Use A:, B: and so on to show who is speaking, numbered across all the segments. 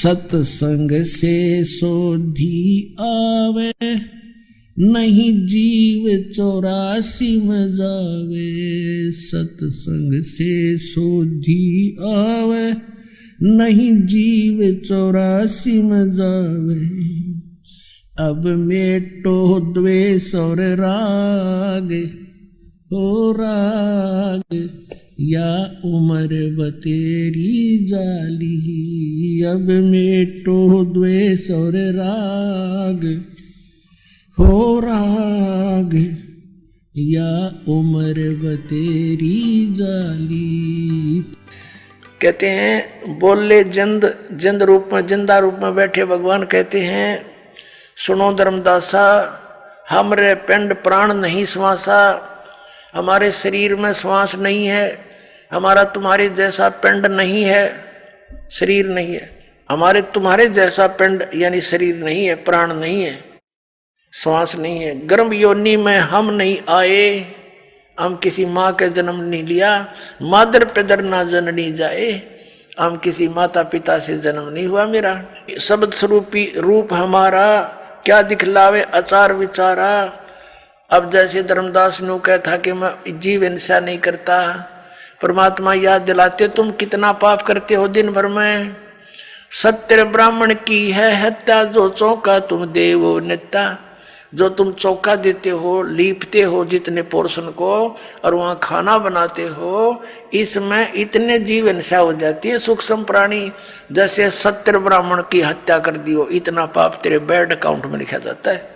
A: सत्संग से सोधी आवे, नहीं जीव 84 में जावे। सत्संग से सोधी आवे, नहीं जीव 84 में जावे। अब मेटो द्वेष और राग, हो राग या उम्र बतेरी जाली। अब मेटो द्वेष और राग, हो राग या उम्र बतेरी जाली। कहते हैं बोले जिंद रूप में, जिंदा रूप में बैठे भगवान कहते हैं, सुनो धर्मदासा, हमरे पिंड प्राण नहीं श्वासा। हमारे शरीर में श्वास नहीं है, हमारा तुम्हारे जैसा पिंड नहीं है, शरीर नहीं है। हमारे तुम्हारे जैसा पिंड यानी शरीर नहीं है, प्राण नहीं है, श्वास नहीं है। गर्भ योनि में हम नहीं आए, हम किसी माँ के जन्म नहीं लिया। मादर पिदर ना जननी जाए, हम किसी माता पिता से जन्म नहीं हुआ मेरा। शब्द स्वरूपी रूप हमारा क्या दिखलावे आचार विचारा। अब जैसे धर्मदास ने कहा था कि मैं जीव हिंसा नहीं करता, परमात्मा याद दिलाते तुम कितना पाप करते हो दिन भर में। सत्य ब्राह्मण की है हत्या, जो चौका तुम देवो नित्या। जो तुम चौका देते हो, लीपते हो जितने पोर्शन को और वहाँ खाना बनाते हो, इसमें इतने जीव हिंसा हो जाती है सूक्ष्म प्राणी। जैसे सत्य ब्राह्मण की हत्या कर दियो, इतना पाप तेरे बैड अकाउंट में लिखा जाता है।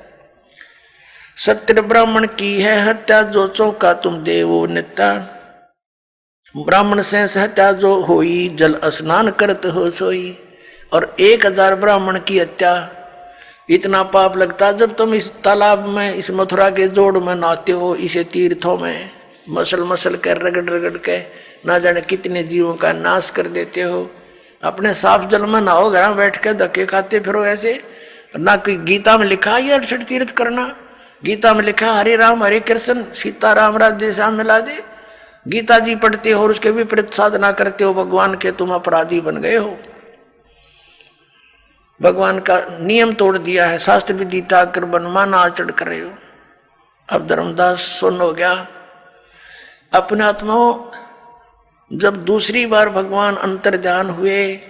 A: सत्य ब्राह्मण की है हत्या, जो चौका तुम देवो नित्या। ब्राह्मण से हत्या जो होई, जल स्नान करत हो सोई। और 1000 ब्राह्मण की हत्या, इतना पाप लगता जब तुम इस तालाब में, इस मथुरा के जोड़ में नहाते हो, इसे तीर्थों में मसल मसल कर रगड़ रगड़ के ना जाने कितने जीवों का नाश कर देते हो। अपने साफ जल में नहाओ, घर बैठ के धक्के खाते फिरो ऐसे। ना कोई गीता में लिखा ये 68 तीर्थ करना। गीता में लिखा हरे राम हरे कृष्ण सीता राम राधे श्याम मिला दे। गीता जी पढ़ते हो और उसके विपरीत साधना करते हो भगवान के, तुम अपराधी बन गए हो। भगवान का नियम तोड़ दिया है, शास्त्र विधि त्याग कर मनमाना आचरण कर रहे हो। अब धर्मदास सुन हो गया अपने आत्माओं। जब दूसरी बार भगवान अंतर ध्यान हुए,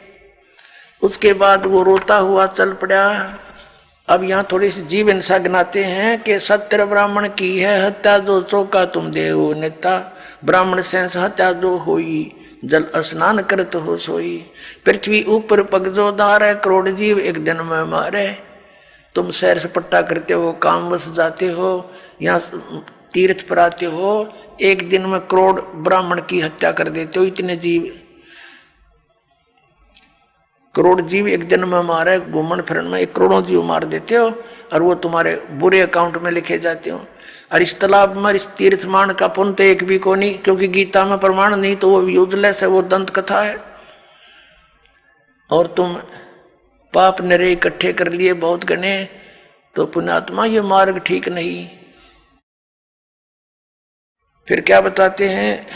A: उसके बाद वो रोता हुआ चल पड़ा। अब यहाँ थोड़ी सी जीव हिंसा गिनाते हैं कि सत्य ब्राह्मण की है हत्या, जो चौका तुम देव नेता। ब्राह्मण से हत्या जो होई, जल स्नान करत हो सोई। पृथ्वी ऊपर पग जो धारे, करोड़ जीव एक दिन में मारे। तुम सैर सपट्टा करते हो, काम बस जाते हो, यहाँ तीर्थ पर आते हो, एक दिन में करोड़ ब्राह्मण की हत्या कर देते हो। इतने जीव, करोड़ जीव एक दिन में मारे, घूमन फिरन में 1 करोड़ जीव मार देते हो और वो तुम्हारे बुरे अकाउंट में लिखे जाते हो। और इस तालाब में इस तीर्थ मान का पुण्य तो एक भी को नहीं, क्योंकि गीता में प्रमाण नहीं, तो वो यूजलेस है, वो दंत कथा है। और तुम पाप नरे इकट्ठे कर लिए बहुत गने, तो पुण्यात्मा ये मार्ग ठीक नहीं। फिर क्या बताते हैं,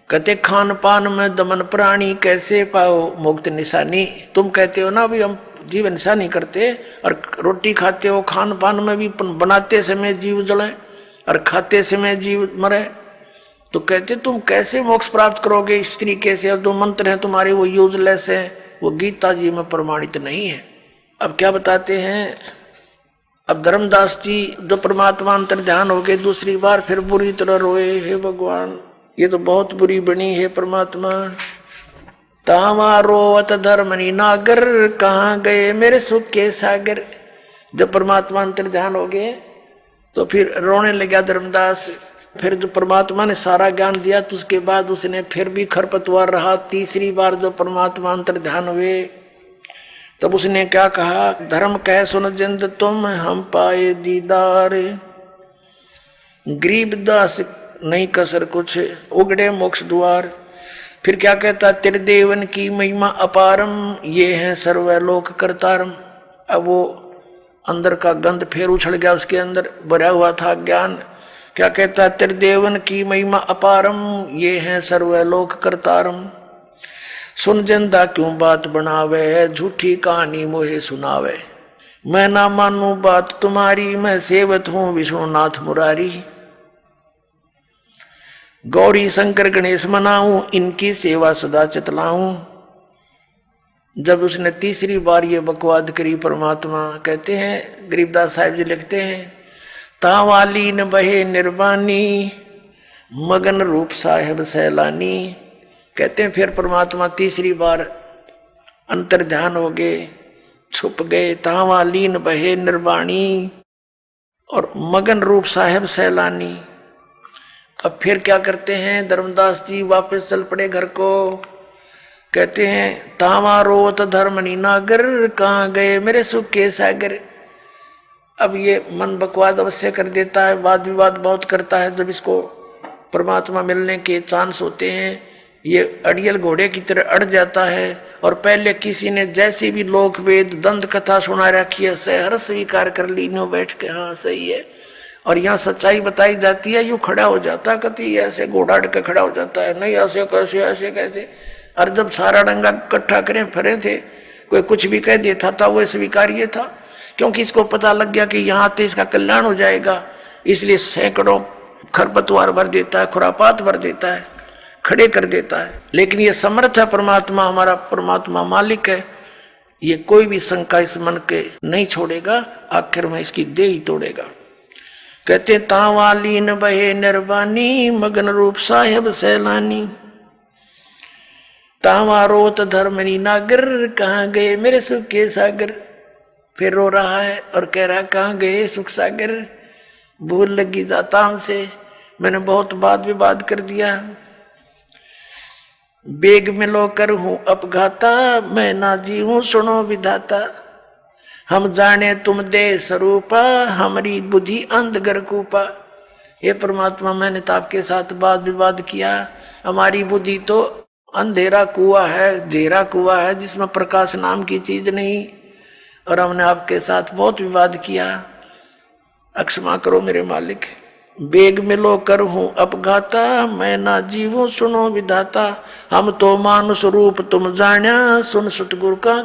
A: कहते खान पान में दमन प्राणी, कैसे पाओ मुक्त निशानी। तुम कहते हो ना भी हम जीव हिंसा नहीं करते, और रोटी खाते हो, खान पान में भी बनाते समय जीव जले और खाते समय जीव मरे, तो कहते तुम कैसे मोक्ष प्राप्त करोगे इस तरीके से। और जो मंत्र हैं तुम्हारे वो यूजलेस है, वो गीता जी में प्रमाणित नहीं है। अब क्या बताते हैं, अब धर्मदास जी जो परमात्मा अंतर ध्यान हो गए दूसरी बार, फिर बुरी तरह रोए, हे भगवान ये तो बहुत बुरी बनी है परमात्मा। तावा रोवत धर्मनी नागर, कहाँ गए मेरे सुख के सागर। जब परमात्मा अंतर ध्यान हो गए तो फिर रोने लगा धर्मदास। फिर जो परमात्मा ने सारा ज्ञान दिया तो उसके बाद उसने फिर भी खरपतवार रहा। तीसरी बार जब परमात्मा अंतर ध्यान हुए तब उसने क्या कहा, धर्म कह सुन जिंद तुम, हम पाए दीदार। गरीब दास नहीं कसर कुछ, उगड़े मोक्ष द्वार। फिर क्या कहता, तेरे देवन की महिमा अपारम, ये है सर्वलोक करतारम। अब वो अंदर का गंध फिर उछल गया, उसके अंदर भरा हुआ था ज्ञान। क्या कहता, तेरे देवन की महिमा अपारम, ये है सर्वलोक करतारम। सुन जिंदा क्यों बात बनावे, झूठी कहानी मोहे सुनावे। मैं ना मानू बात तुम्हारी, मैं सेवत हूं विष्णुनाथ मुरारी। गौरी शंकर गणेश मनाऊं, इनकी सेवा सदा चितलाऊं। जब उसने तीसरी बार ये बकवाद करी, परमात्मा कहते हैं, गरीबदास साहिब जी लिखते हैं, तावाली न बहे निर्वाणी, मगन रूप साहेब सैलानी। कहते हैं फिर परमात्मा तीसरी बार अंतर ध्यान हो गए, छुप गए। तावालीन बहे निर्वाणी और मगन रूप साहेब सैलानी। अब फिर क्या करते हैं, धर्मदास जी वापस चल पड़े घर को। कहते हैं, तावा रोत धर्मनी नागर, कहाँ गए मेरे सुख के सागर। अब ये मन बकवाद अवश्य कर देता है, वाद विवाद बहुत करता है। जब इसको परमात्मा मिलने के चांस होते हैं, ये अड़ियल घोड़े की तरह अड़ जाता है। और पहले किसी ने जैसी भी लोक वेद दंत कथा सुना रखी है, सहर स्वीकार कर ली, नो बैठ के हाँ सही है। और यहाँ सच्चाई बताई जाती है, यूँ खड़ा हो जाता, कति ऐसे घोड़ा अड़ के खड़ा हो जाता है, नहीं ऐसे कैसे ऐसे कैसे। और जब सारा डंगा इकट्ठा करें फरे थे, कोई कुछ भी कह देता था वो स्वीकार्य था, क्योंकि इसको पता लग गया कि यहाँ आते इसका कल्याण हो जाएगा। इसलिए सैकड़ों खरपतवार भर देता है, खुरापात भर देता है, खड़े कर देता है। लेकिन ये समर्थ है परमात्मा, हमारा परमात्मा मालिक है, ये कोई भी शंका इस मन के नहीं छोड़ेगा, आखिर में इसकी देह ही तोड़ेगा। कहते तावालीन बहे निर्वाणी, मगन रूप साहेब सैलानी। तावा रोत धर्मनी नागर, कहाँ गए मेरे सुख के सागर। फिर रो रहा है और कह रहा, कहाँ गए सुख सागर। भूल लगी जाता हमसे, मैंने बहुत वाद विवाद कर दिया। बेग मिलो कर हूं अपघाता, मैं ना जीऊं सुनो विधाता। हम जाने तुम दे स्वरूपा, हमारी बुद्धि अंधगर कूपा। ये परमात्मा, मैंने तो आपके साथ वाद विवाद किया, हमारी बुद्धि तो अंधेरा कुआ है, घेरा कुआ है, जिसमें प्रकाश नाम की चीज नहीं। और हमने आपके साथ बहुत विवाद किया, अक्षमा करो मेरे मालिक। बेग मिलो कर हूं अपघाता, मैं ना जीवूं सुनो विधाता। हम तो मानुष रूप तुम जान्या, सुन सतगुरु का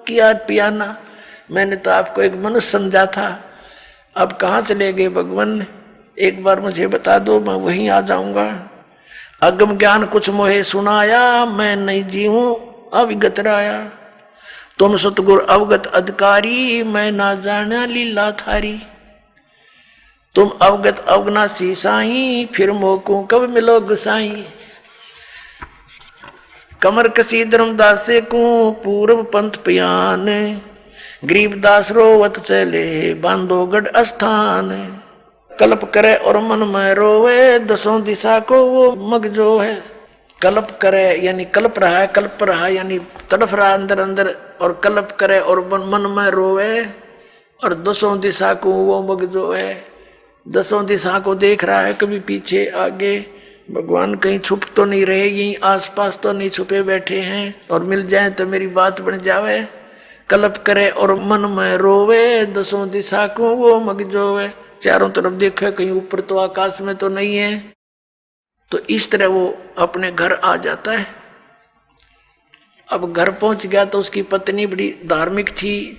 A: किया पियाना। मैंने तो आपको एक मनुष्य समझा था, अब कहाँ चले गए भगवान, एक बार मुझे बता दो, मैं वहीं आ जाऊंगा। अगम ज्ञान कुछ मोहे सुनाया, मैं नहीं जीऊं अविगत राया। तुम सतगुरु अवगत अधिकारी, मैं ना जाना लीला थारी। तुम अवगत अवगनासी साई, फिर मोको कब मिलो गुसाई। कमर कसी धर्मदास को पूर्व पंथ पियान, गरीबदास रोवत चले बांधोगढ़ अस्थान। कल्प करे और मन में रोवे, दसों दिशा को वो मग जो है। कल्प करे यानी कल्प रहा है, कल्प रहा यानी तड़फ रहा अंदर अंदर, और कल्प करे और मन में रोवे, और दसों दिशा को वो मग जो है। दसों दिशा को देख रहा है, कभी पीछे आगे। भगवान कहीं छुप तो नहीं रहे, यहीं आसपास तो नहीं छुपे बैठे हैं, और मिल जाए तो मेरी बात बन जावे। कल्प करे और मन में रोवे, दसों दिशा को वो मग जोवे। चारों तरफ देखे, कहीं ऊपर तो आकाश में तो नहीं है। तो इस तरह वो अपने घर आ जाता है। अब घर पहुंच गया तो उसकी पत्नी बड़ी धार्मिक थी।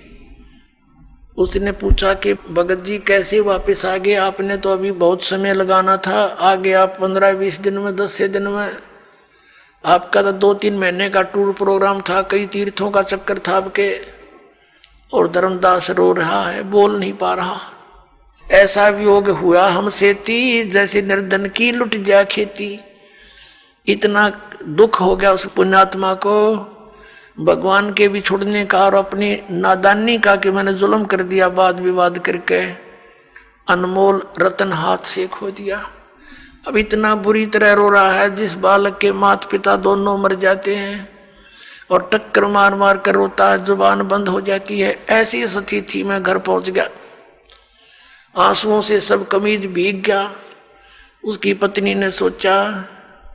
A: उसने पूछा कि भगत जी कैसे वापस आ गए, आपने तो अभी बहुत समय लगाना था, आ गए आप 15-20 दिन में, 10 दिन में। आपका तो 2-3 महीने का टूर प्रोग्राम था, कई तीर्थों का चक्कर था आपके। और धर्मदास रो रहा है, बोल नहीं पा रहा। ऐसा वियोग हुआ हमसे ती, जैसे निर्धन की लुट जा खेती। इतना दुख हो गया उस पुण्यात्मा को भगवान के भी छुड़ने का और अपनी नादानी का, कि मैंने जुल्म कर दिया वाद विवाद करके, अनमोल रतन हाथ से खो दिया। अब इतना बुरी तरह रो रहा है, जिस बालक के माता पिता दोनों मर जाते हैं, और टक्कर मार मार कर रोता है, जुबान बंद हो जाती है। ऐसी स्थिति में घर पहुंच गया, आंसुओं से सब कमीज भीग गया। उसकी पत्नी ने सोचा,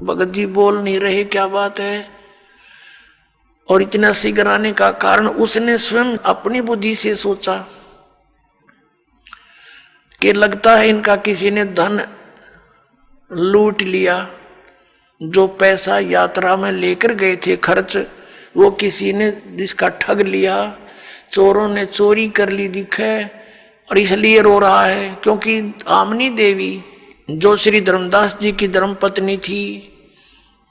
A: भगत जी बोल नहीं रहे, क्या बात है। और इतना सिगराने का कारण उसने स्वयं अपनी बुद्धि से सोचा कि लगता है इनका किसी ने धन लूट लिया। जो पैसा यात्रा में लेकर गए थे खर्च, वो किसी ने जिसका ठग लिया, चोरों ने चोरी कर ली दिखे, और इसलिए रो रहा है। क्योंकि आमनी देवी जो श्री धर्मदास जी की धर्मपत्नी थी,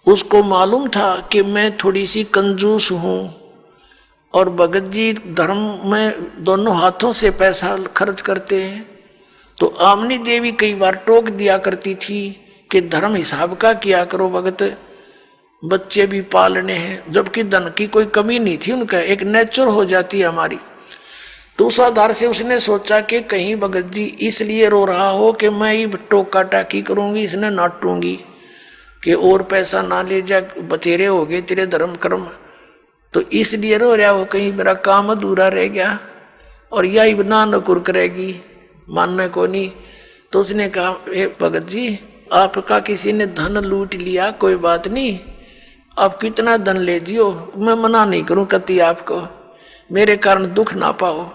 A: उसको मालूम था कि मैं थोड़ी सी कंजूस हूँ, और भगत जी धर्म में दोनों हाथों से पैसा खर्च करते हैं। तो आमनी देवी कई बार टोक दिया करती थी कि धर्म हिसाब का किया करो भगत, बच्चे भी पालने हैं, जबकि धन की कोई कमी नहीं थी उनका, एक नेचर हो जाती है हमारी। तो उस आधार से उसने सोचा कि कहीं भगत जी इसलिए रो रहा हो कि मैं ही टोका टाकी करूंगी, इसने नाटूंगी कि और पैसा ना ले जा, बतेरे हो गए तेरे धर्म कर्म, तो इसलिए रो रहा हो कहीं मेरा काम अधूरा रह गया और यही बना नकुर करेगी, मानने को नहीं। तो उसने कहा, भगत जी आपका किसी ने धन लूट लिया, कोई बात नहीं, आप कितना धन ले जियो, मैं मना नहीं करूं कति आपको, मेरे कारण दुख ना पाओ,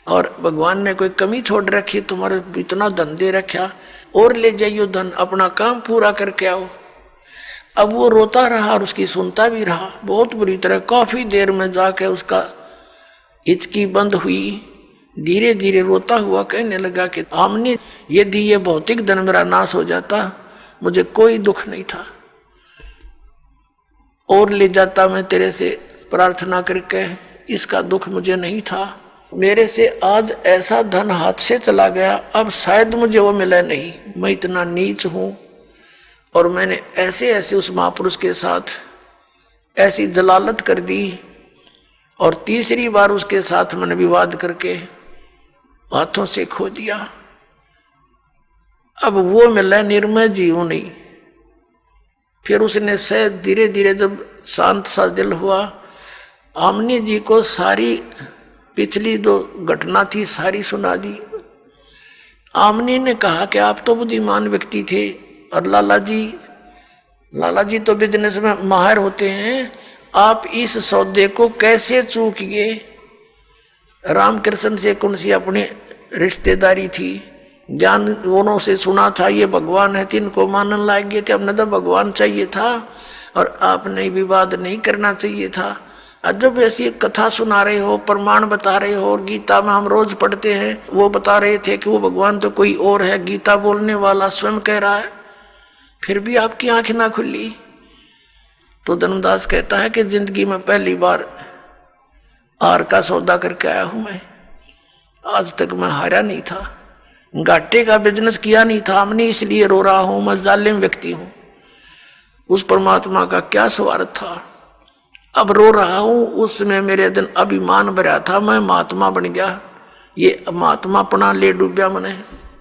A: और भगवान ने कोई कमी छोड़ रखी, तुम्हारे इतना धन दे रखा, और ले जाइयो धन, अपना काम पूरा करके आओ। अब वो रोता रहा और उसकी सुनता भी रहा बहुत बुरी तरह। काफी देर में जाके उसका हिचकी बंद हुई, धीरे धीरे रोता हुआ कहने लगा कि आमनी, यदि ये भौतिक धन मेरा नाश हो जाता मुझे कोई दुख नहीं था, और ले जाता मैं तेरे से प्रार्थना करके, इसका दुख मुझे नहीं था। मेरे से आज ऐसा धन हाथ से चला गया, अब शायद मुझे वो मिला नहीं, मैं इतना नीच हूं, और मैंने ऐसे ऐसे उस महापुरुष के साथ ऐसी जलालत कर दी, और तीसरी बार उसके साथ मैंने विवाद करके हाथों से खो दिया। अब वो मिला निर्मय जीव नहीं। फिर उसने से धीरे धीरे जब शांत सा दिल हुआ, आमनी जी को सारी पिछली जो घटना थी सारी सुना दी। आमनी ने कहा कि आप तो बुद्धिमान व्यक्ति थे, और लाला जी तो बिजनेस में माहिर होते हैं, आप इस सौदे को कैसे चूक गए। रामकृष्ण से कौन सी अपनी रिश्तेदारी थी, ज्ञान उन्हों से सुना था ये भगवान है, तिनको मानने लायक गए थे, अपने तो भगवान चाहिए था, और आपने विवाद नहीं करना चाहिए था। और जब ऐसी कथा सुना रहे हो, प्रमाण बता रहे हो, और गीता में हम रोज पढ़ते हैं, वो बता रहे थे कि वो भगवान तो कोई और है, गीता बोलने वाला स्वयं कह रहा है, फिर भी आपकी आंखें ना खुली। तो धर्मदास कहता है कि जिंदगी में पहली बार हार का सौदा करके आया हूं मैं, आज तक मैं हारा नहीं था, घाटे का बिजनेस किया नहीं था हमने, इसलिए रो रहा हूं, मैं जालिम व्यक्ति हूं। उस परमात्मा का क्या स्वार्थ था, अब रो रहा हूं। उसमें मेरे दिन अभिमान भरा था, मैं महात्मा बन गया, ये महात्मापना ले डूबा,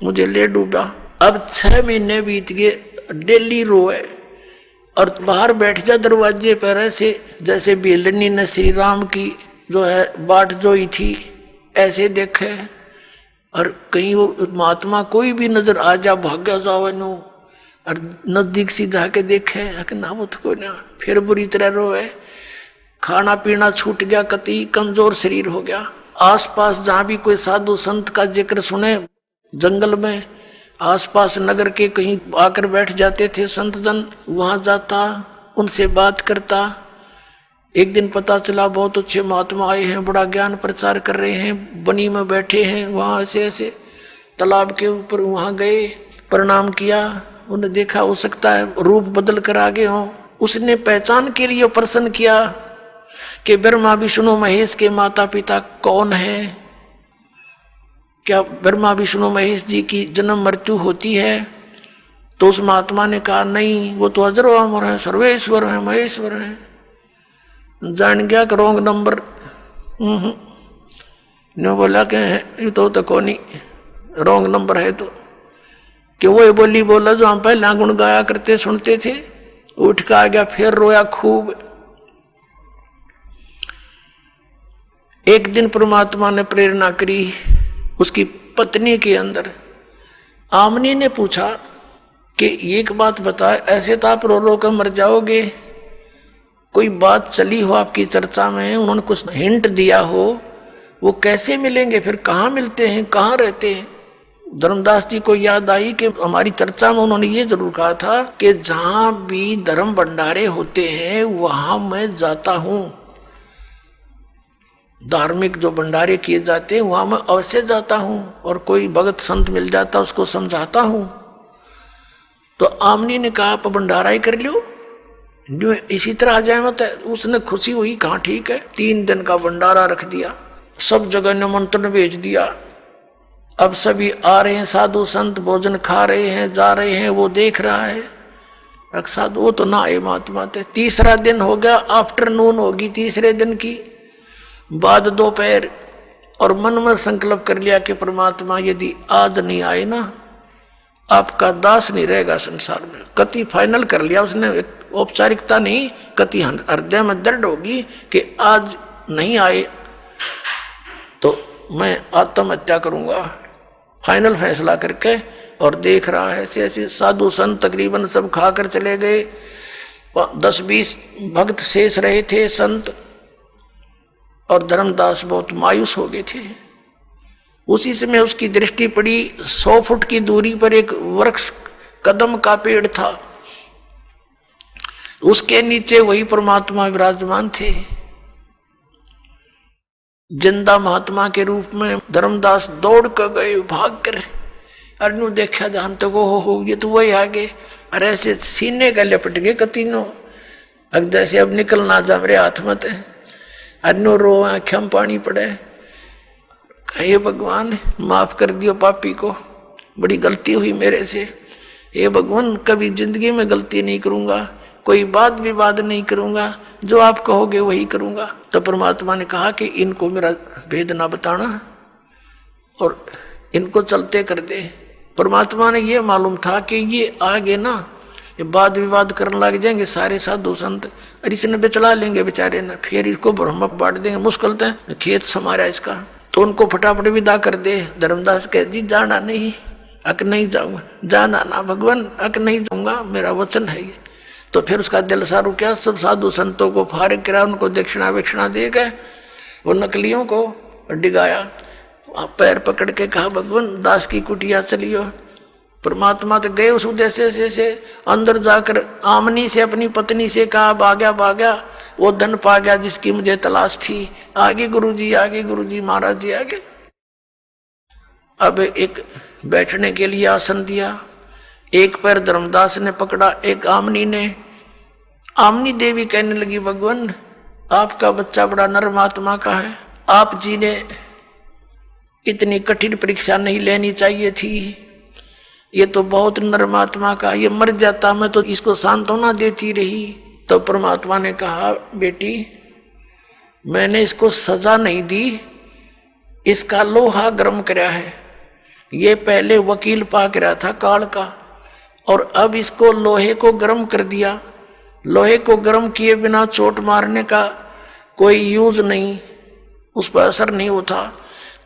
A: मुझे ले डूबा। अब 6 महीने बीत गए, डेली रोए, और बाहर बैठ जा दरवाजे पर ऐसे जैसे बेलनी ने श्री राम की जो है बाट जोई थी, ऐसे देखे, और कहीं वो महात्मा कोई भी नजर आ जा भाग्य जावे नो, और नजदीक सी जाके देखे कि ना वो तो कोई ना, फिर बुरी तरह रोए, खाना पीना छूट गया, कति कमजोर शरीर हो गया। आसपास जहाँ भी कोई साधु संत का जिक्र सुने, जंगल में आसपास नगर के कहीं आकर बैठ जाते थे संत जन, वहां जाता, उनसे बात करता। एक दिन पता चला बहुत अच्छे महात्मा आए हैं, बड़ा ज्ञान प्रचार कर रहे हैं, बनी में बैठे हैं, वहां ऐसे ऐसे तालाब के ऊपर, वहां गए, प्रणाम किया, उन्हें देखा, हो सकता है रूप बदल कर आगे हों। उसने पहचान के लिए प्रश्न किया कि ब्रह्मा विष्णु महेश के माता पिता कौन है, क्या ब्रह्मा विष्णु महेश जी की जन्म मृत्यु होती है? तो उस महात्मा ने कहा नहीं, वो तो अजर अमर है, सर्वेश्वर है, महेश्वर है। जान गया कि रॉन्ग नंबर। ने बोला कि ये तो कौन रॉन्ग नंबर है, तो कि वो बोली बोला जो हम पहले गुण गाया करते सुनते थे। उठ के आ गया, फिर रोया खूब। एक दिन परमात्मा ने प्रेरणा करी उसकी पत्नी के अंदर। आमनी ने पूछा कि एक बात बता, ऐसे तो आप रो रो कर मर जाओगे, कोई बात चली हो आपकी चर्चा में, उन्होंने कुछ हिंट दिया हो, वो कैसे मिलेंगे, फिर कहाँ मिलते हैं, कहाँ रहते हैं? धर्मदास जी को याद आई कि हमारी चर्चा में उन्होंने ये जरूर कहा था कि जहाँ भी धर्म भंडारे होते हैं वहाँ मैं जाता हूँ, धार्मिक जो भंडारे किए जाते हैं वहां मैं अवश्य जाता हूं और कोई भगत संत मिल जाता उसको समझाता हूं। तो आमनी ने कहा आप भंडारा ही कर लो, जो इसी तरह आ जाए मत। उसने खुशी हुई, कहा ठीक है। 3 दिन का भंडारा रख दिया, सब जगह निमंत्रण भेज दिया। अब सभी आ रहे हैं, साधु संत भोजन खा रहे हैं, जा रहे हैं, वो देख रहा है। अक्सर वो तो ना आए महात्मा थे। 3रा दिन हो गया, आफ्टरनून होगी 3रे दिन की, बाद दोपहर। और मन में संकल्प कर लिया कि परमात्मा यदि आज नहीं आए ना, आपका दास नहीं रहेगा संसार में। कति फाइनल कर लिया उसने, औपचारिकता नहीं, कति हृदय में दृढ़ होगी कि आज नहीं आए तो मैं आत्महत्या करूंगा, फाइनल फैसला करके। और देख रहा है ऐसे ऐसे साधु संत तकरीबन सब खाकर चले गए। 10-20 भक्त शेष रहे थे संत, और धर्मदास बहुत मायूस हो गए थे। उसी समय उसकी दृष्टि पड़ी, 100 फुट की दूरी पर एक वृक्ष कदम का पेड़ था, उसके नीचे वही परमात्मा विराजमान थे, जिंदा महात्मा के रूप में। धर्मदास दौड़ कर गए, भाग कर। अरनू देखा ध्यान तो हो ये तो वही आगे। अरे ऐसे सीने का लपट गए कतीनो, अगदा से अब निकलना जा मेरे हाथ मत। अरनू रो, आँखों में पानी पड़े, हे भगवान माफ कर दियो पापी को, बड़ी गलती हुई मेरे से। हे भगवान कभी जिंदगी में गलती नहीं करूंगा, कोई बात विवाद नहीं करूंगा, जो आप कहोगे वही करूंगा। तो परमात्मा ने कहा कि इनको मेरा भेद ना बताना और इनको चलते कर दे। परमात्मा ने ये मालूम था कि ये आगे ना ये वाद विवाद करने लग जाएंगे सारे साधु संत, और इसने बेचला लेंगे बेचारे ना, फिर इसको ब्रह्म बांट देंगे, मुश्किल है खेत समारा इसका। तो उनको फटाफट विदा कर दे। धर्मदास कह जी जाना नहीं, अक नहीं जाऊंगा, जाना ना भगवान, अक नहीं जाऊंगा, मेरा वचन है ये। तो फिर उसका दिल सा रुका, सब साधु संतों को फारिग करा, उनको दक्षिणा विक्षिणा दे गए, वो नकलियों को डिगाया, पैर पकड़ के कहा भगवान दास की कुटिया चलियो। परमात्मा तो गए उस उद्देश्य से अंदर जाकर आमनी से अपनी पत्नी से कहा भाग्या वो धन पा गया जिसकी मुझे तलाश थी। आगे गुरुजी, आगे गुरुजी, महाराज जी आगे। अब एक बैठने के लिए आसन दिया, एक पैर धर्मदास ने पकड़ा, एक आमनी ने। आमनी देवी कहने लगी भगवान आपका बच्चा बड़ा नर्म आत्मा का है, आप जी ने इतनी कठिन परीक्षा नहीं लेनी चाहिए थी, ये तो बहुत नर्म आत्मा का, ये मर जाता मैं तो इसको सांत्वना देती रही। तो परमात्मा ने कहा बेटी मैंने इसको सजा नहीं दी, इसका लोहा गर्म कराया है। ये पहले वकील पाक रहा था काल का, और अब इसको लोहे को गर्म कर दिया। लोहे को गर्म किए बिना चोट मारने का कोई यूज नहीं, उस पर असर नहीं होता।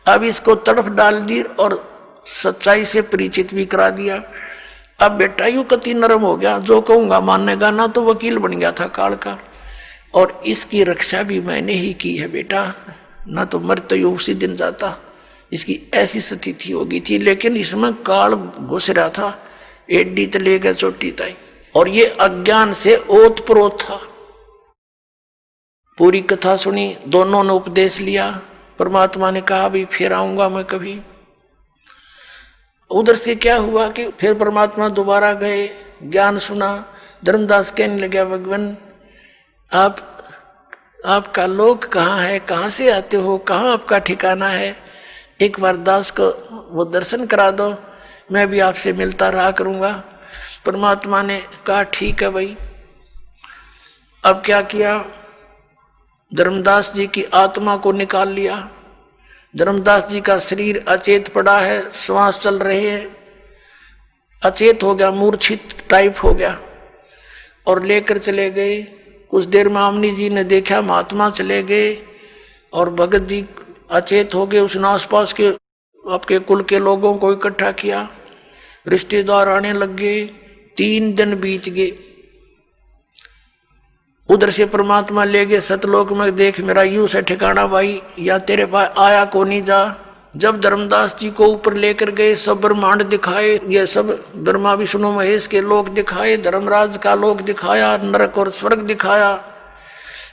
A: अब इसको तड़फ डाल दी और सच्चाई से परिचित भी करा दिया। अब बेटा यूं कति नरम हो गया, जो कहूंगा मानेगा ना, तो वकील बन गया था काल का। और इसकी रक्षा भी मैंने ही की है बेटा, ना तो मर तो यू उसी दिन जाता, इसकी ऐसी स्थिति हो गई थी। लेकिन इसमें काल घुस रहा था, एडी तो लेकर चोटी ताई, और ये अज्ञान से ओत प्रोत था। पूरी कथा सुनी, दोनों ने उपदेश लिया। परमात्मा ने कहा भी फिर आऊंगा मैं कभी। उधर से क्या हुआ कि फिर परमात्मा दोबारा गए, ज्ञान सुना। धर्मदास कहने लगा भगवान आपका लोक कहाँ है, कहाँ से आते हो, कहाँ आपका ठिकाना है, एक बार दास को वो दर्शन करा दो, मैं भी आपसे मिलता रहा करूँगा। परमात्मा ने कहा ठीक है भाई। अब क्या किया, धर्मदास जी की आत्मा को निकाल लिया। धर्मदास जी का शरीर अचेत पड़ा है, श्वास चल रहे हैं, अचेत हो गया, मूर्छित टाइप हो गया, और लेकर चले गए। कुछ देर में आमनी जी ने देखा महात्मा चले गए, और भगत जी अचेत हो गए। उसने आसपास के आपके कुल के लोगों को इकट्ठा किया, रिश्तेदार आने लग गए। 3 दिन बीत गए। उधर से परमात्मा ले गए सतलोक में, देख मेरा यूं से ठिकाना भाई, या तेरे पास आया को नहीं जा। जब धर्मदास जी को ऊपर लेकर गए, सब ब्रह्मांड दिखाए, ये सब ब्रह्मा विष्णु महेश के लोक दिखाए, धर्मराज का लोक दिखाया, नरक और स्वर्ग दिखाया।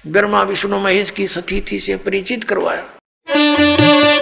A: ब्रह्मा विष्णु महेश की सतीथि से परिचित करवाया।